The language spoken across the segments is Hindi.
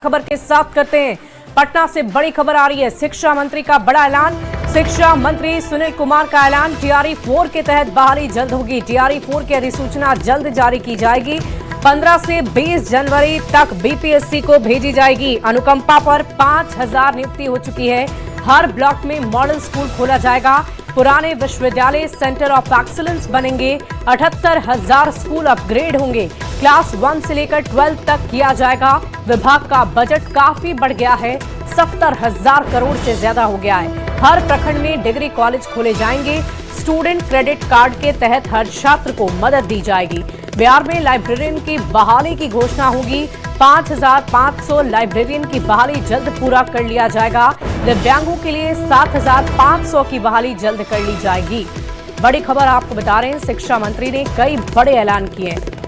खबर के साथ करते हैं। पटना से बड़ी खबर आ रही है। शिक्षा मंत्री का बड़ा ऐलान। शिक्षा मंत्री सुनील कुमार का ऐलान। टीआरई 4 के तहत बहाली जल्द होगी। टीआरई 4 की अधिसूचना जल्द जारी की जाएगी। 15 से 20 जनवरी तक बीपीएससी को भेजी जाएगी। अनुकंपा पर 5000 नियुक्ति हो चुकी है। हर ब्लॉक में मॉडल स्कूल खोला जाएगा। पुराने विश्वविद्यालय सेंटर ऑफ एक्सीलेंस बनेंगे। 78,000 स्कूल अपग्रेड होंगे। क्लास 1 से लेकर 12 तक किया जाएगा। विभाग का बजट काफी बढ़ गया है। 70,000 करोड़ से ज्यादा हो गया है। हर प्रखंड में डिग्री कॉलेज खोले जाएंगे। स्टूडेंट क्रेडिट कार्ड के तहत हर छात्र को मदद दी जाएगी। बिहार में लाइब्रेरियन की बहाली की घोषणा होगी। 5,500 लाइब्रेरियन की बहाली जल्द पूरा कर लिया जाएगा। दिव्यांगों के लिए 7,500 की बहाली जल्द कर ली जाएगी। बड़ी खबर आपको बता रहे हैं, शिक्षा मंत्री ने कई बड़े ऐलान किए हैं।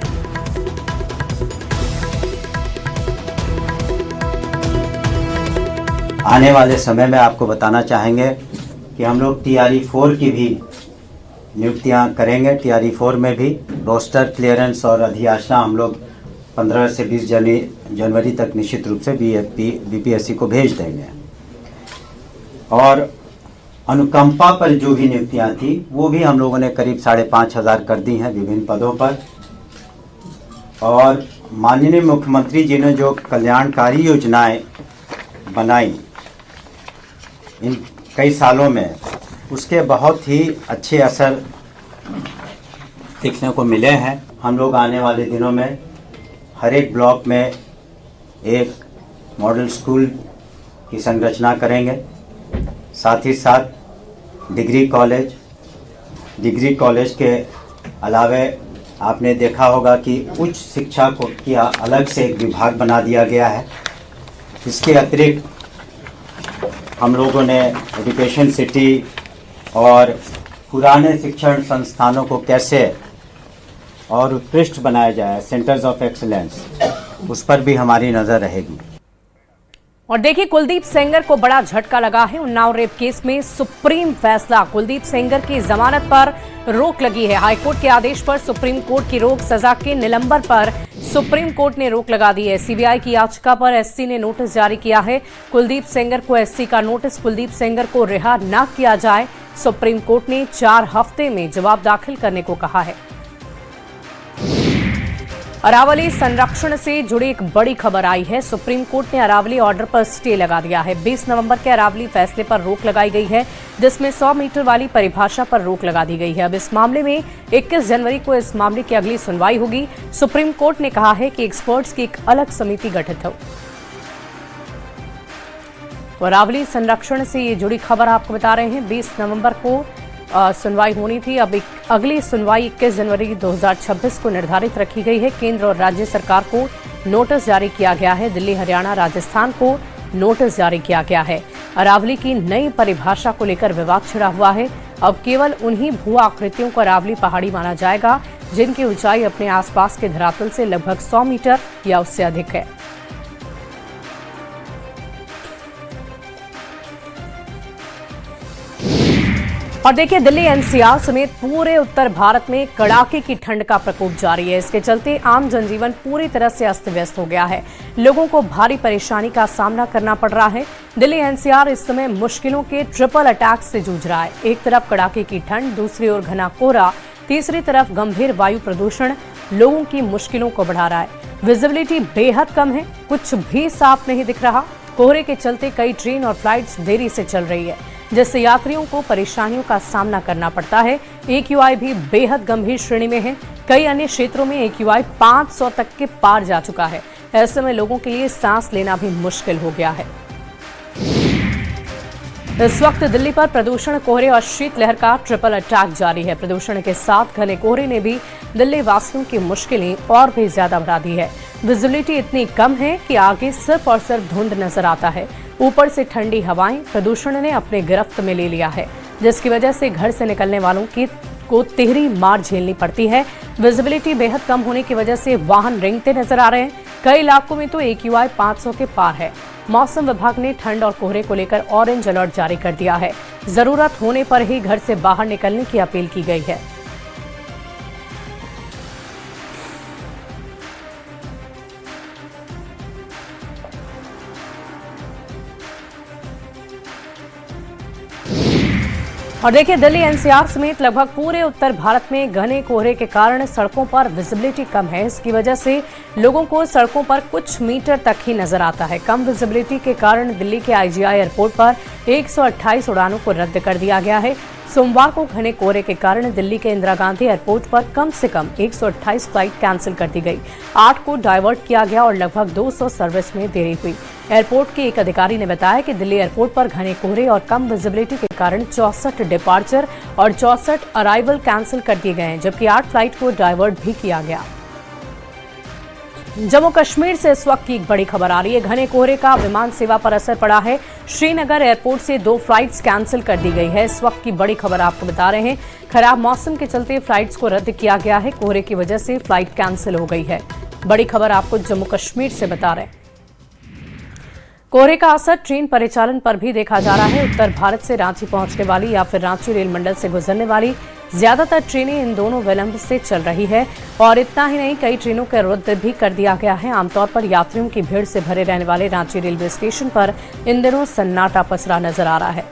आने वाले समय में आपको बताना चाहेंगे कि हम लोग टीआरई 4 की भी नियुक्तियां करेंगे। टीआरई 4 में भी रोस्टर क्लियरेंस और अधियाचना हम लोग 15 से 20 जनवरी तक निश्चित रूप से बीपीएससी को भेज देंगे। और अनुकंपा पर जो भी नियुक्तियां थी वो भी हम लोगों ने करीब 5,500 कर दी हैं विभिन्न पदों पर। और माननीय मुख्यमंत्री जी ने जो कल्याणकारी योजनाएं बनाई इन कई सालों में, उसके बहुत ही अच्छे असर दिखने को मिले हैं। हम लोग आने वाले दिनों में हर एक ब्लॉक में एक मॉडल स्कूल की संरचना करेंगे। साथ ही साथ डिग्री कॉलेज के अलावे आपने देखा होगा कि उच्च शिक्षा को किया अलग से एक विभाग बना दिया गया है। इसके अतिरिक्त हम लोगों ने एजुकेशन सिटी और पुराने शिक्षण संस्थानों को कैसे और उत्कृष्ट बनाया जाए, सेंटर्स ऑफ एक्सीलेंस, उस पर भी हमारी नज़र रहेगी। और देखिए, कुलदीप सेंगर को बड़ा झटका लगा है। उन्नाव रेप केस में सुप्रीम फैसला। कुलदीप सेंगर की जमानत पर रोक लगी है। हाईकोर्ट के आदेश पर सुप्रीम कोर्ट की रोक सजा के निलंबन पर सुप्रीम कोर्ट ने रोक लगा दी है। सीबीआई की याचिका पर एससी ने नोटिस जारी किया है। कुलदीप सेंगर को एससी का नोटिस। कुलदीप सेंगर को रिहा न किया जाए। सुप्रीम कोर्ट ने 4 हफ्ते में जवाब दाखिल करने को कहा है। अरावली संरक्षण से जुड़ी एक बड़ी खबर आई है। सुप्रीम कोर्ट ने अरावली ऑर्डर पर स्टे लगा दिया है। 20 नवंबर के अरावली फैसले पर रोक लगाई गई है, जिसमें 100 मीटर वाली परिभाषा पर रोक लगा दी गई है। अब इस मामले में 21 जनवरी को इस मामले की अगली सुनवाई होगी। सुप्रीम कोर्ट ने कहा है कि एक्सपर्ट्स की एक अलग समिति गठित हो। तो अरावली संरक्षण से ये जुड़ी खबर आपको बता रहे हैं। 20 नवंबर को सुनवाई होनी थी। अब अगली सुनवाई 21 जनवरी 2026 को निर्धारित रखी गई है। केंद्र और राज्य सरकार को नोटिस जारी किया गया है। दिल्ली, हरियाणा, राजस्थान को नोटिस जारी किया गया है। अरावली की नई परिभाषा को लेकर विवाद छिड़ा हुआ है। अब केवल उन्हीं भू आकृतियों को अरावली पहाड़ी माना जाएगा जिनकी ऊंचाई अपने आसपास के धरातल से लगभग 100 मीटर या उससे अधिक है। और देखिए, दिल्ली एनसीआर समेत पूरे उत्तर भारत में कड़ाके की ठंड का प्रकोप जारी है। इसके चलते आम जनजीवन पूरी तरह से अस्त व्यस्त हो गया है। लोगों को भारी परेशानी का सामना करना पड़ रहा है। दिल्ली एनसीआर इस समय मुश्किलों के ट्रिपल अटैक से जूझ रहा है। एक तरफ कड़ाके की ठंड, दूसरी ओर घना कोहरा, तीसरी तरफ गंभीर वायु प्रदूषण लोगों की मुश्किलों को बढ़ा रहा है। विजिबिलिटी बेहद कम है, कुछ भी साफ नहीं दिख रहा। कोहरे के चलते कई ट्रेन और फ्लाइट्स देरी से चल रही है, जिससे यात्रियों को परेशानियों का सामना करना पड़ता है। AQI भी बेहद गंभीर श्रेणी में है। कई अन्य क्षेत्रों में AQI 500 तक के पार जा चुका है। ऐसे में लोगों के लिए सांस लेना भी मुश्किल हो गया है। इस वक्त दिल्ली पर प्रदूषण, कोहरे और शीतलहर का ट्रिपल अटैक जारी है। प्रदूषण के साथ घने कोहरे ने भी दिल्ली वासियों की मुश्किलें और भी ज्यादा बढ़ा दी है। विजिबिलिटी इतनी कम है कि आगे सिर्फ और सिर्फ धुंध नजर आता है। ऊपर से ठंडी हवाएं प्रदूषण ने अपने गिरफ्त में ले लिया है, जिसकी वजह से घर से निकलने वालों को तिहरी मार झेलनी पड़ती है। विजिबिलिटी बेहद कम होने की वजह से वाहन रेंगते नजर आ रहे हैं। कई इलाकों में तो AQI 500 के पार है। मौसम विभाग ने ठंड और कोहरे को लेकर ऑरेंज अलर्ट जारी कर दिया है। जरूरत होने पर ही घर से बाहर निकलने की अपील की गई है। और देखिए, दिल्ली एनसीआर समेत लगभग पूरे उत्तर भारत में घने कोहरे के कारण सड़कों पर विजिबिलिटी कम है। इसकी वजह से लोगों को सड़कों पर कुछ मीटर तक ही नजर आता है। कम विजिबिलिटी के कारण दिल्ली के आईजीआई एयरपोर्ट पर 128 उड़ानों को रद्द कर दिया गया है। सोमवार को घने कोहरे के कारण दिल्ली के इंदिरा गांधी एयरपोर्ट पर कम से कम 128 फ्लाइट कैंसिल कर दी गई, 8 को डाइवर्ट किया गया और लगभग 200 सर्विस में देरी हुई। एयरपोर्ट के एक अधिकारी ने बताया कि दिल्ली एयरपोर्ट पर घने कोहरे और कम विजिबिलिटी के कारण 64 डिपार्चर और 64 अराइवल कैंसिल कर दिए गए हैं, जबकि 8 फ्लाइट को डाइवर्ट भी किया गया। जम्मू कश्मीर से इस वक्त की एक बड़ी खबर आ रही है। घने कोहरे का विमान सेवा पर असर पड़ा है। श्रीनगर एयरपोर्ट से 2 फ्लाइट्स कैंसिल कर दी गई है। इस वक्त की बड़ी खबर आपको बता रहे हैं। खराब मौसम के चलते फ्लाइट्स को रद्द किया गया है। कोहरे की वजह से फ्लाइट कैंसिल हो गई है। बड़ी खबर आपको जम्मू कश्मीर से बता रहे हैं। कोहरे का असर ट्रेन परिचालन पर भी देखा जा रहा है। उत्तर भारत से रांची पहुंचने वाली या फिर रांची रेल मंडल से गुजरने वाली ज्यादातर ट्रेनें इन दोनों विलंब से चल रही है। और इतना ही नहीं, कई ट्रेनों का रद्द भी कर दिया गया है। आमतौर पर यात्रियों की भीड़ से भरे रहने वाले रांची रेलवे स्टेशन पर इन दिनों सन्नाटा पसरा नजर आ रहा है।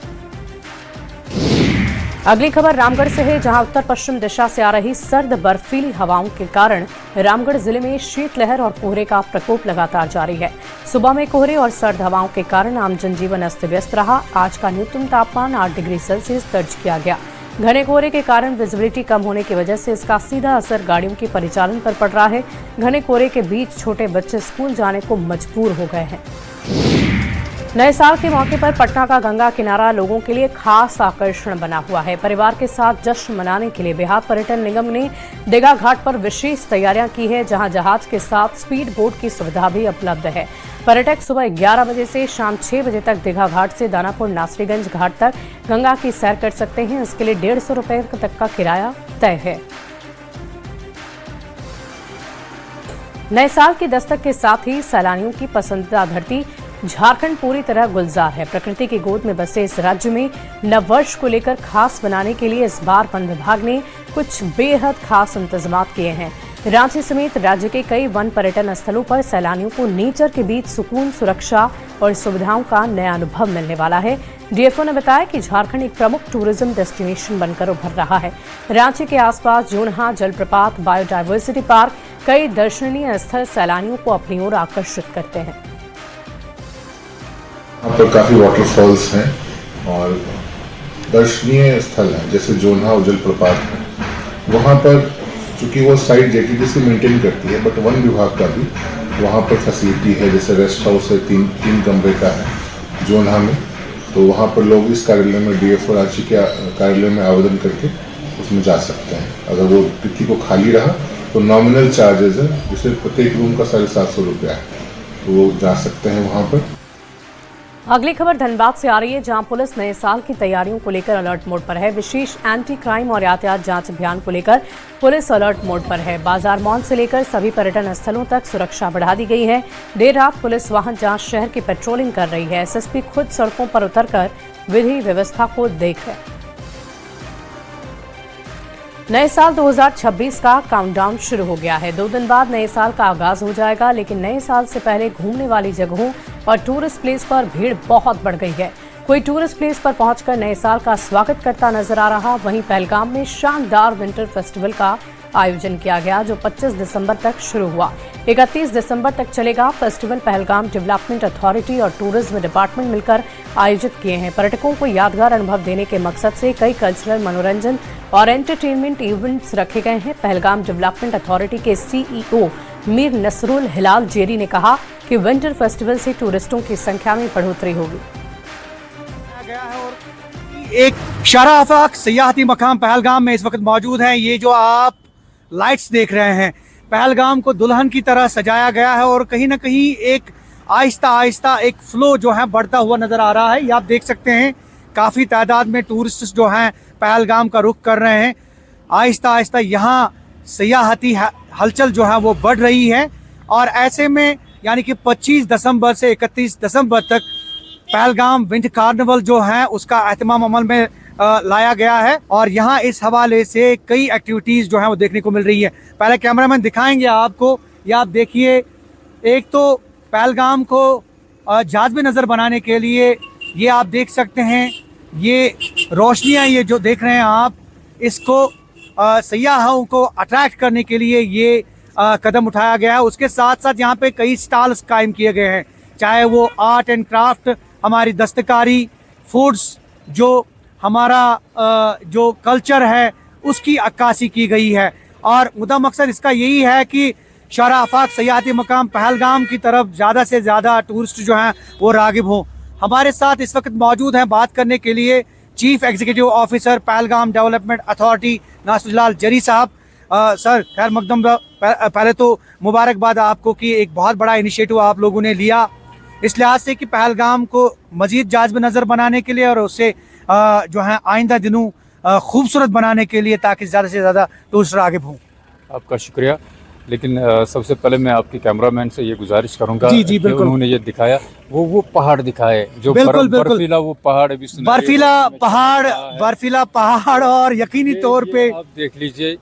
अगली खबर रामगढ़ से है, जहां उत्तर पश्चिम दिशा से आ रही सर्द बर्फीली हवाओं के कारण रामगढ़ जिले में शीतलहर और कोहरे का प्रकोप लगातार जारी है। सुबह में कोहरे और सर्द हवाओं के कारण आम जनजीवन अस्त व्यस्त रहा। आज का न्यूनतम तापमान 8 डिग्री सेल्सियस दर्ज किया गया। घने कोहरे के कारण विजिबिलिटी कम होने की वजह से इसका सीधा असर गाड़ियों के परिचालन पर पड़ रहा है। घने कोहरे के बीच छोटे बच्चे स्कूल जाने को मजबूर हो गए हैं। नए साल के मौके पर पटना का गंगा किनारा लोगों के लिए खास आकर्षण बना हुआ है। परिवार के साथ जश्न मनाने के लिए बिहार पर्यटन निगम ने दीघा घाट पर विशेष तैयारियां की है, जहां जहाज के साथ स्पीड बोट की सुविधा भी उपलब्ध है। पर्यटक सुबह 11 बजे से शाम 6 बजे तक दीघा घाट से दानापुर नासरीगंज घाट तक गंगा की सैर कर सकते हैं। इसके लिए 150 रुपए तक का किराया तय है। नए साल की दस्तक के साथ ही सैलानियों की पसंदीदा धरती झारखंड पूरी तरह गुलजार है। प्रकृति की गोद में बसे इस राज्य में नववर्ष को लेकर खास बनाने के लिए इस बार वन विभाग ने कुछ बेहद खास इंतजाम किए हैं। रांची समेत राज्य के कई वन पर्यटन स्थलों पर सैलानियों को नेचर के बीच सुकून, सुरक्षा और सुविधाओं का नया अनुभव मिलने वाला है। डीएफओ ने बताया कि झारखंड एक प्रमुख टूरिज्म डेस्टिनेशन बनकर उभर रहा है। रांची के आसपास जोनहा जलप्रपात, बायोडायवर्सिटी पार्क, कई दर्शनीय स्थल सैलानियों को अपनी ओर आकर्षित करते हैं। यहाँ पर काफ़ी वाटरफॉल्स हैं और दर्शनीय स्थल हैं, जैसे जोन्हा जलप्रपात है। वहाँ पर चूँकि वो साइट जेटीडीसी मेंटेन करती है, बट वन विभाग का भी वहाँ पर फैसिलिटी है। जैसे रेस्ट हाउस है, तीन कमरे का है जोन्हा में, तो वहाँ पर लोग इस कार्यालय में, डीएफओ रांची के कार्यालय में आवेदन करके उसमें जा सकते हैं। अगर वो तिथि को खाली रहा तो नॉमिनल चार्जेस है, जिससे प्रत्येक रूम का 750 रुपया है, तो वो जा सकते हैं वहाँ पर। अगली खबर धनबाद से आ रही है, जहां पुलिस नए साल की तैयारियों को लेकर अलर्ट मोड पर है। विशेष एंटी क्राइम और यातायात जांच अभियान को लेकर पुलिस अलर्ट मोड पर है। बाजार मॉल से लेकर सभी पर्यटन स्थलों तक सुरक्षा बढ़ा दी गई है। देर रात पुलिस वाहन जांच शहर की पेट्रोलिंग कर रही है। एसएसपी खुद सड़कों पर उतरकर विधि व्यवस्था को देख रहे। नए साल 2026 का काउंटडाउन शुरू हो गया है। 2 दिन बाद नए साल का आगाज हो जाएगा, लेकिन नए साल से पहले घूमने वाली जगहों और टूरिस्ट प्लेस पर भीड़ बहुत बढ़ गई है। कोई टूरिस्ट प्लेस पर पहुंचकर नए साल का स्वागत करता नजर आ रहा। वहीं पहलगाम में शानदार विंटर फेस्टिवल का आयोजन किया गया, जो 25 दिसंबर तक शुरू हुआ, 31 दिसंबर तक चलेगा। फेस्टिवल पहलगाम डेवलपमेंट अथॉरिटी और टूरिज्म डिपार्टमेंट मिलकर आयोजित किए हैं। पर्यटकों को यादगार अनुभव देने के मकसद से कई कल्चरल, मनोरंजन और एंटरटेनमेंट इवेंट्स रखे गए हैं। पहलगाम डेवलपमेंट अथॉरिटी के सीईओ मीर नसरुल हिलाल जेरी ने कहा कि विंटर फेस्टिवल से टूरिस्टों की संख्या में बढ़ोतरी होगी। एक शारा आफाक सियाहती मकाम पहलगाम में इस वक्त मौजूद है। ये जो आप लाइट्स देख रहे हैं, पहलगाम को दुल्हन की तरह सजाया गया है और कहीं ना कहीं एक आहिस्ता आहिस्ता एक फ्लो जो है बढ़ता हुआ नजर आ रहा है। ये आप देख सकते हैं, काफ़ी तादाद में टूरिस्ट जो हैं पहलगाम का रुख कर रहे हैं। आहिस्ता आहिस्ता यहाँ सियाहती हलचल जो है वो बढ़ रही है और ऐसे में यानी कि 25 दिसंबर से 31 दिसंबर तक पहलगाम विंटर कार्निवल जो है उसका एहतमाम अमल में लाया गया है और यहाँ इस हवाले से कई एक्टिविटीज़ जो हैं वो देखने को मिल रही है। पहले कैमरामैन दिखाएंगे आपको। या आप देखिए, एक तो पहलगाम को जाज़ब नज़र बनाने के लिए ये आप देख सकते हैं ये रोशनियाँ ये जो देख रहे हैं आप, इसको सयाहों को अट्रैक्ट करने के लिए ये कदम उठाया गया है। उसके साथ साथ यहाँ पे कई स्टॉल्स कायम किए गए हैं, चाहे वो आर्ट एंड क्राफ्ट, हमारी दस्तकारी, फूड्स, जो हमारा जो कल्चर है उसकी अक्कासी की गई है। और मुद्दा मकसद इसका यही है कि शारा आफाक सयाहती मकाम पहलगाम की तरफ ज़्यादा से ज़्यादा टूरिस्ट जो हैं वो रागिब हों। हमारे साथ इस वक्त मौजूद हैं बात करने के लिए chief executive officer Pahalgam development authority Nasirullah Jari साहब। सर खैर मकदम, पहले तो मुबारकबाद आपको कि एक बहुत बड़ा इनिशिएटिव आप लोगों ने लिया इस लिहाज से कि पहलगाम को मज़ीद जाज़ब नज़र बनाने के लिए और उससे जो है आइंदा दिनों खूबसूरत बनाने के लिए, ताकि ज़्यादा से ज़्यादा टूरिस्ट रागिब हों। आपका शुक्रिया। लेकिन सबसे पहले मैं आपके कैमरामैन से ये गुजारिश करूंगा जी, कि उन्होंने ये दिखाया वो पहाड़ दिखाए जो बिल्कुल। बर्फीला वो पहाड़ अभी बर्फीला पहाड़ और यकीनी तौर पे आप देख लीजिए,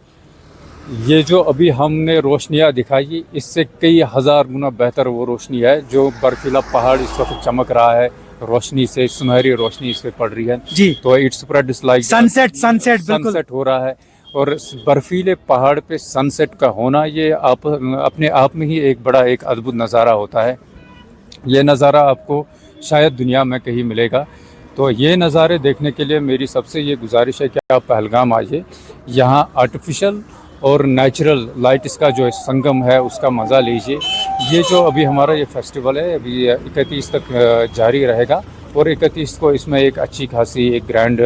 ये जो अभी हमने रोशनियाँ दिखाई इससे कई हजार गुना बेहतर वो रोशनी है जो बर्फीला पहाड़ इस वक्त चमक रहा है, रोशनी से सुनहरी रोशनी इस पे पड़ रही है जी। तो इट्स स्प्रेड लाइक सनसेट हो रहा है। और बर्फीले पहाड़ पे सनसेट का होना ये अपने आप में ही एक बड़ा एक अद्भुत नज़ारा होता है। ये नज़ारा आपको शायद दुनिया में कहीं मिलेगा। तो ये नज़ारे देखने के लिए मेरी सबसे ये गुजारिश है कि आप पहलगाम आइए, यहाँ आर्टिफिशियल और नेचुरल लाइट्स का जो संगम है उसका मज़ा लीजिए। ये जो अभी हमारा ये फेस्टिवल है अभी 31 तक जारी रहेगा और 31 को इसमें एक अच्छी खासी एक ग्रैंड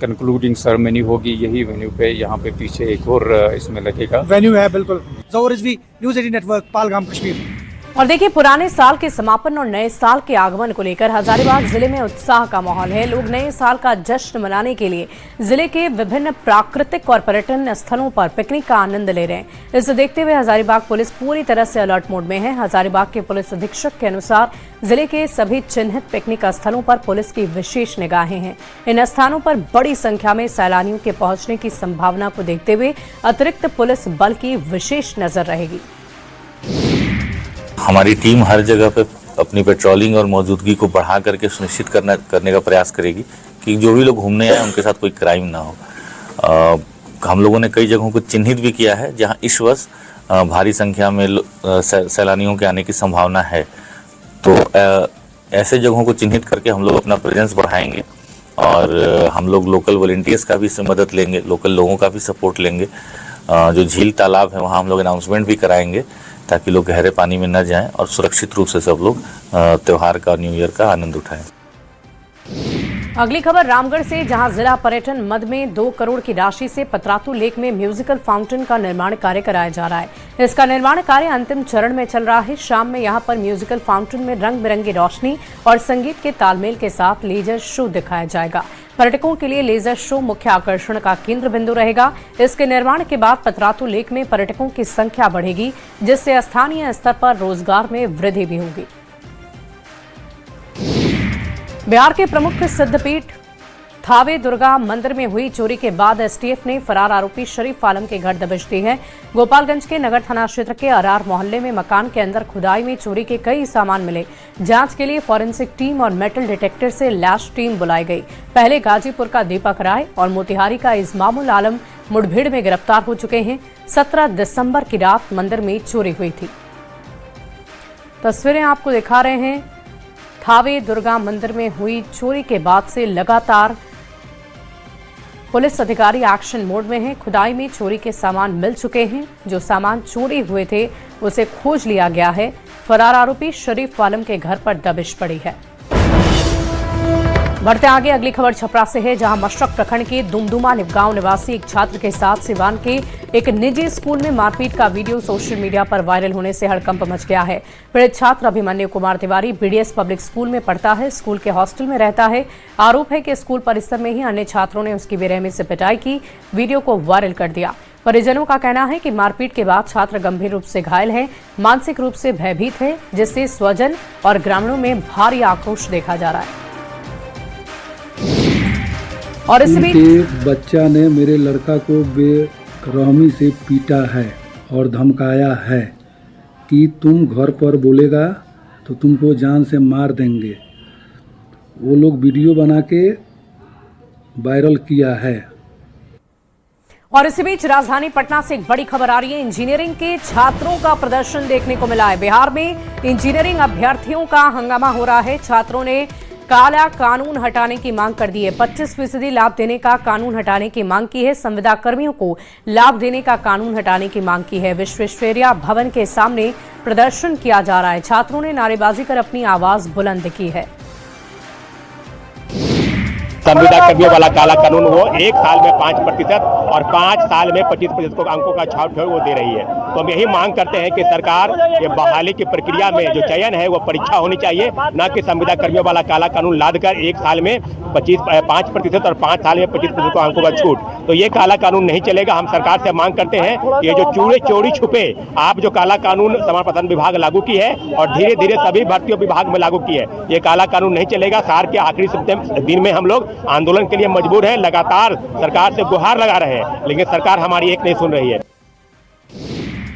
कंक्लूडिंग सेरेमनी होगी यही वेन्यू पे। यहाँ पे पीछे एक और इसमें लगेगा वेन्यू है। बिल्कुल। ज़हूर रिजवी, न्यूज़ 18 नेटवर्क, पहलगाम कश्मीर। और देखिए, पुराने साल के समापन और नए साल के आगमन को लेकर हजारीबाग जिले में उत्साह का माहौल है। लोग नए साल का जश्न मनाने के लिए जिले के विभिन्न प्राकृतिक और पर्यटन स्थलों पर पिकनिक का आनंद ले रहे हैं। इसे देखते हुए हजारीबाग पुलिस पूरी तरह से अलर्ट मोड में है। हजारीबाग के पुलिस अधीक्षक के अनुसार जिले के सभी चिन्हित पिकनिक स्थलों पर पुलिस की विशेष निगाहें हैं। इन स्थानों पर बड़ी संख्या में सैलानियों के पहुंचने की संभावना को देखते हुए अतिरिक्त पुलिस बल की विशेष नजर रहेगी। हमारी टीम हर जगह पे अपनी पेट्रोलिंग और मौजूदगी को बढ़ा करके सुनिश्चित करने का प्रयास करेगी कि जो भी लोग घूमने आए उनके साथ कोई क्राइम ना हो। हम लोगों ने कई जगहों को चिन्हित भी किया है जहां इस वर्ष भारी संख्या में सैलानियों के आने की संभावना है। तो ऐसे जगहों को चिन्हित करके हम लोग अपना प्रेजेंस बढ़ाएंगे और हम लोग लोकल वॉलंटियर्स का भी मदद लेंगे, लोकल लोगों का भी सपोर्ट लेंगे। जो झील तालाब है वहाँ हम लोग अनाउंसमेंट भी कराएंगे ताकि लोग गहरे पानी में न जाएं और सुरक्षित रूप से सब लोग त्यौहार का, न्यू ईयर का आनंद उठाएं। अगली खबर रामगढ़ से, जहां जिला पर्यटन मद में 2 करोड़ की राशि से पतरातू लेक में म्यूजिकल फाउंटेन का निर्माण कार्य कराया जा रहा है। इसका निर्माण कार्य अंतिम चरण में चल रहा है। शाम में यहां पर म्यूजिकल फाउंटेन में रंग बिरंगी रोशनी और संगीत के तालमेल के साथ लेजर शो दिखाया जाएगा। पर्यटकों के लिए लेजर शो मुख्य आकर्षण का केंद्र बिंदु रहेगा। इसके निर्माण के बाद पतरातू लेक में पर्यटकों की संख्या बढ़ेगी, जिससे स्थानीय स्तर पर रोजगार में वृद्धि भी होगी। बिहार के प्रमुख सिद्धपीठ थावे दुर्गा मंदिर में हुई चोरी के बाद एसटीएफ ने फरार आरोपी शरीफ आलम के घर दबिश दी है। गोपालगंज के नगर थाना क्षेत्र के अरार मोहल्ले में मकान के अंदर खुदाई में चोरी के कई सामान मिले। जांच के लिए फॉरेंसिक टीम और मेटल डिटेक्टर से लैश टीम बुलाई गई। पहले गाजीपुर का दीपक राय और मोतिहारी का इस्मामुल आलम मुठभेड़ में गिरफ्तार हो चुके हैं। 17 दिसंबर की रात मंदिर में चोरी हुई थी। तस्वीरें आपको दिखा रहे हैं। थावे दुर्गा मंदिर में हुई चोरी के बाद से लगातार पुलिस अधिकारी एक्शन मोड में हैं। खुदाई में चोरी के सामान मिल चुके हैं। जो सामान चोरी हुए थे उसे खोज लिया गया है। फरार आरोपी शरीफ आलम के घर पर दबिश पड़ी है। बढ़ते आगे, अगली खबर छपरा से है, जहां मशरक प्रखंड के दुमदुमा गांव निवासी एक छात्र के साथ सिवान के एक निजी स्कूल में मारपीट का वीडियो सोशल मीडिया पर वायरल होने से हड़कंप मच गया है। पीड़ित छात्र Abhimanyu Kumar Tiwari BDS public school में पढ़ता है। स्कूल के हॉस्टल में रहता है। आरोप है कि स्कूल परिसर में ही अन्य छात्रों ने उसकी बेरहमी से पिटाई की, वीडियो को वायरल कर दिया। परिजनों का कहना है कि मारपीट के बाद छात्र गंभीर रूप से घायल है, मानसिक रूप से भयभीत है, जिससे स्वजन और ग्रामीणों में भारी आक्रोश देखा जा रहा है। और इस बीच बच्चा ने मेरे लड़का को बेरहमी से पीटा है और धमकाया है कि तुम घर पर बोलेगा तो तुमको जान से मार देंगे। वो लोग वीडियो बना के वायरल किया है। और इसी बीच राजधानी पटना से एक बड़ी खबर आ रही है। इंजीनियरिंग के छात्रों का प्रदर्शन देखने को मिला है। बिहार में इंजीनियरिंग अभ्यर्थियों का हंगामा हो रहा है। छात्रों ने काला कानून हटाने की मांग कर दी है। 25% लाभ देने का कानून हटाने की मांग की है। संविदा कर्मियों को लाभ देने का कानून हटाने की मांग की है। विश्वेश्वरैया भवन के सामने प्रदर्शन किया जा रहा है। छात्रों ने नारेबाजी कर अपनी आवाज बुलंद की है। संविदा कर्मियों वाला काला कानून वो 1 साल में 5% और 5 साल में 25% को अंकों का छाट वो दे रही है। तो हम यही मांग करते हैं कि सरकार ये बहाली की प्रक्रिया में जो चयन है वो परीक्षा होनी चाहिए, न कि संविदा कर्मियों वाला काला कानून लाद कर 1 साल में 5% और 5 साल में 25% को अंकों का छूट। तो ये काला कानून नहीं चलेगा। हम सरकार से मांग करते हैं कि ये जो चोरी छुपे आप जो काला कानून समाज प्रसारण विभाग लागू की है और धीरे धीरे सभी भर्तियों विभाग में लागू की है, ये काला कानून नहीं चलेगा। साल के आखिरी दिन में हम लोग आंदोलन के लिए मजबूर है। लगातार सरकार से गुहार लगा रहे हैं, लेकिन सरकार हमारी एक नहीं सुन रही है।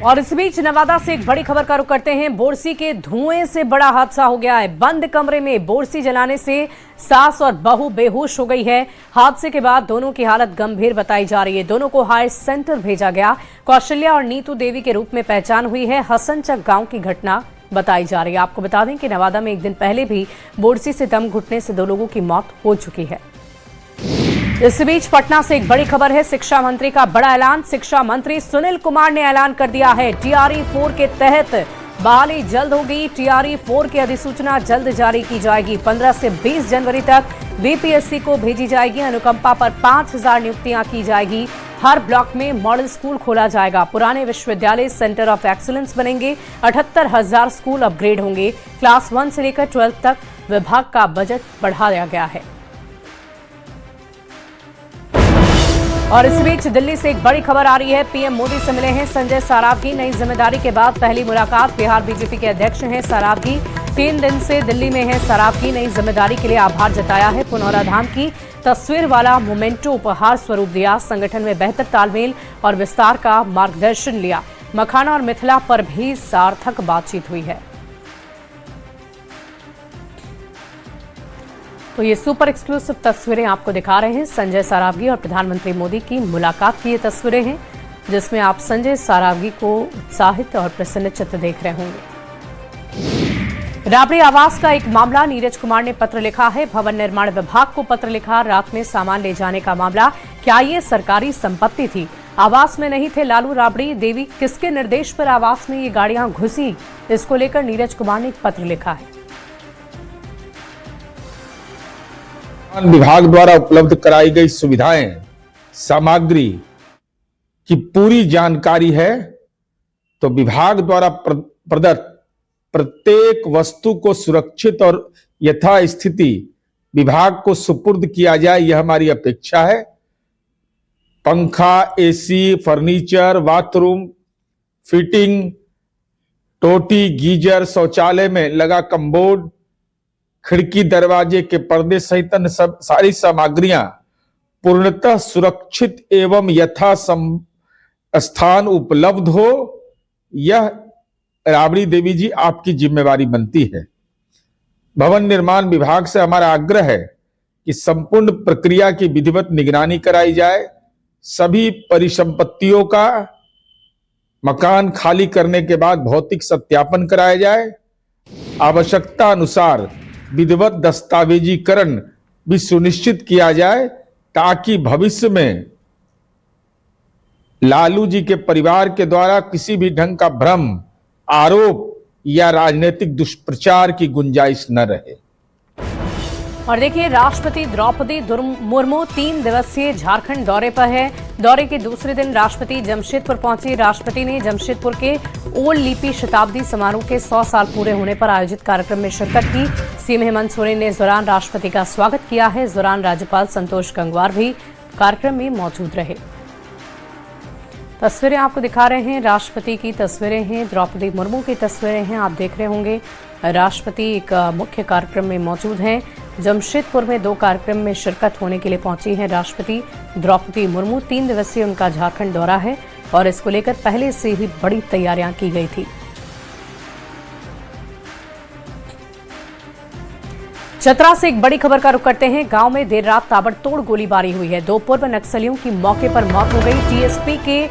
और इस बीच नवादा से एक बड़ी खबर का रुख करते हैं। बोरसी के धुएं से बड़ा हादसा हो गया है। बंद कमरे में बोरसी जलाने से सास और बहू बेहोश हो गई है। हादसे के बाद दोनों की हालत गंभीर बताई जा रही है। दोनों को हायर सेंटर भेजा गया। कौशल्या और नीतू देवी के रूप में पहचान हुई है। हसनचक गांव की घटना बताई जा रही है। आपको बता दें कि नवादा में एक दिन पहले भी बोरसी से दम घुटने से 2 लोगों की मौत हो चुकी है। इस बीच पटना से एक बड़ी खबर है। शिक्षा मंत्री का बड़ा ऐलान। शिक्षा मंत्री सुनील कुमार ने ऐलान कर दिया है, टीआरई 4 के तहत बहाली जल्द होगी। टीआरई 4 की अधिसूचना जल्द जारी की जाएगी। 15 से 20 जनवरी तक बीपीएससी को भेजी जाएगी। अनुकंपा पर 5000 नियुक्तियां की जाएगी। हर ब्लॉक में मॉडल स्कूल खोला जाएगा। पुराने विश्वविद्यालय सेंटर ऑफ एक्सीलेंस बनेंगे। 78,000 स्कूल अपग्रेड होंगे। क्लास 1 से लेकर 12 तक विभाग का बजट बढ़ाया गया है। और इस बीच दिल्ली से एक बड़ी खबर आ रही है। पीएम मोदी से मिले हैं संजय सारावगी। नई जिम्मेदारी के बाद पहली मुलाकात। बिहार बीजेपी के अध्यक्ष हैं सारावगी। 3 दिन से दिल्ली में हैं सारावगी। नई जिम्मेदारी के लिए आभार जताया है। पुनौरा धाम की तस्वीर वाला मोमेंटो उपहार स्वरूप दिया। संगठन में बेहतर तालमेल और विस्तार का मार्गदर्शन लिया। मखाना और मिथिला पर भी सार्थक बातचीत हुई है। तो ये सुपर एक्सक्लूसिव तस्वीरें आपको दिखा रहे हैं। संजय सारावगी और प्रधानमंत्री मोदी की मुलाकात की ये तस्वीरें हैं, जिसमें आप संजय सारावगी को उत्साहित और प्रसन्नचित्त देख रहे होंगे। राबड़ी आवास का एक मामला। नीरज कुमार ने पत्र लिखा है। भवन निर्माण विभाग को पत्र लिखा। रात में सामान ले जाने का मामला। क्या ये सरकारी संपत्ति थी? आवास में नहीं थे लालू राबड़ी देवी। किसके निर्देश पर आवास में ये गाड़ियां घुसी? इसको लेकर नीरज कुमार ने एक पत्र लिखा है। विभाग द्वारा उपलब्ध कराई गई सुविधाएं, सामग्री की पूरी जानकारी है, तो विभाग द्वारा प्रदत्त प्रत्येक वस्तु को सुरक्षित और यथास्थिति विभाग को सुपुर्द किया जाए, यह हमारी अपेक्षा है। पंखा, एसी, फर्नीचर, बाथरूम फिटिंग, टोटी, गीजर, शौचालय में लगा कम्बोर्ड, खिड़की दरवाजे के पर्दे सहित अन्य सब सारी सामग्रियां पूर्णतः सुरक्षित एवं यथा स्थान उपलब्ध हो, यह राबड़ी देवी जी आपकी जिम्मेवारी बनती है। भवन निर्माण विभाग से हमारा आग्रह है कि संपूर्ण प्रक्रिया की विधिवत निगरानी कराई जाए। सभी परिसंपत्तियों का मकान खाली करने के बाद भौतिक सत्यापन कराया जाए। आवश्यकता अनुसार विधिवत दस्तावेजीकरण भी सुनिश्चित किया जाए, ताकि भविष्य में लालू जी के परिवार के द्वारा किसी भी ढंग का भ्रम, आरोप या राजनीतिक दुष्प्रचार की गुंजाइश न रहे। और देखिए, राष्ट्रपति द्रौपदी मुर्मू 3 दिवसीय झारखंड दौरे पर है। दौरे के दूसरे दिन राष्ट्रपति जमशेदपुर पहुंचे। राष्ट्रपति ने जमशेदपुर के ओल्ड लिपि शताब्दी समारोह के 100 साल पूरे होने पर आयोजित कार्यक्रम में शिरकत की। सीएम हेमंत सोरेन ने इस दौरान राष्ट्रपति का स्वागत किया है। इस दौरान राज्यपाल संतोष गंगवार भी कार्यक्रम में मौजूद रहे। तस्वीरें आपको दिखा रहे हैं, राष्ट्रपति की तस्वीरें हैं, द्रौपदी मुर्मू की तस्वीरें हैं। आप देख रहे होंगे राष्ट्रपति एक मुख्य कार्यक्रम में मौजूद हैं। जमशेदपुर में 2 कार्यक्रम में शिरकत होने के लिए पहुंची हैं राष्ट्रपति द्रौपदी मुर्मू। 3 दिवसीय उनका झारखंड दौरा है और इसको लेकर पहले से ही बड़ी तैयारियां की गई थी। चतरा से एक बड़ी खबर का रुख करते हैं। गांव में देर रात ताबड़तोड़ गोलीबारी हुई है। 2 पूर्व नक्सलियों की मौके पर मौत हो गई। टीएसपी के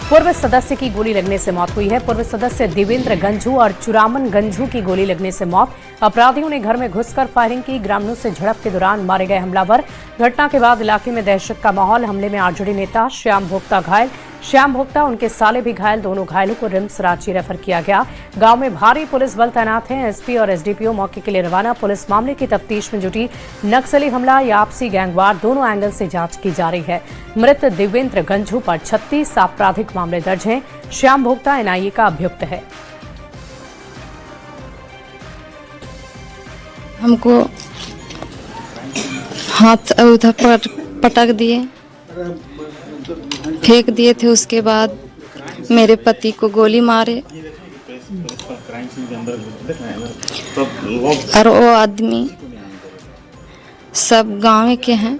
पूर्व सदस्य की गोली लगने से मौत हुई है। पूर्व सदस्य देवेंद्र गंझू और चुरामन गंझू की गोली लगने से मौत। अपराधियों ने घर में घुसकर फायरिंग की। ग्रामीणों से झड़प के दौरान मारे गए हमलावर। घटना के बाद इलाके में दहशत का माहौल। हमले में आरजेडी नेता श्याम भोक्ता घायल। श्याम भोक्ता उनके साले भी घायल। दोनों घायलों को रिम्स रांची रेफर किया गया। गांव में भारी पुलिस बल तैनात है। एसपी और एसडीपीओ मौके के लिए रवाना। पुलिस मामले की तफ्तीश में जुटी। नक्सली हमला या आपसी गैंगवार, दोनों एंगल से जांच की जा रही है। मृत देवेंद्र गंझू पर 36 आपराधिक मामले दर्ज हैं। श्याम भोक्ता एनआईए का अभियुक्त है। हमको हाथ उधर पर पटक दिए, फेंक दिए थे। उसके बाद मेरे पति को गोली मारे और वो आदमी सब गांव के हैं।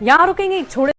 यहाँ रुकेंगे एक छोटे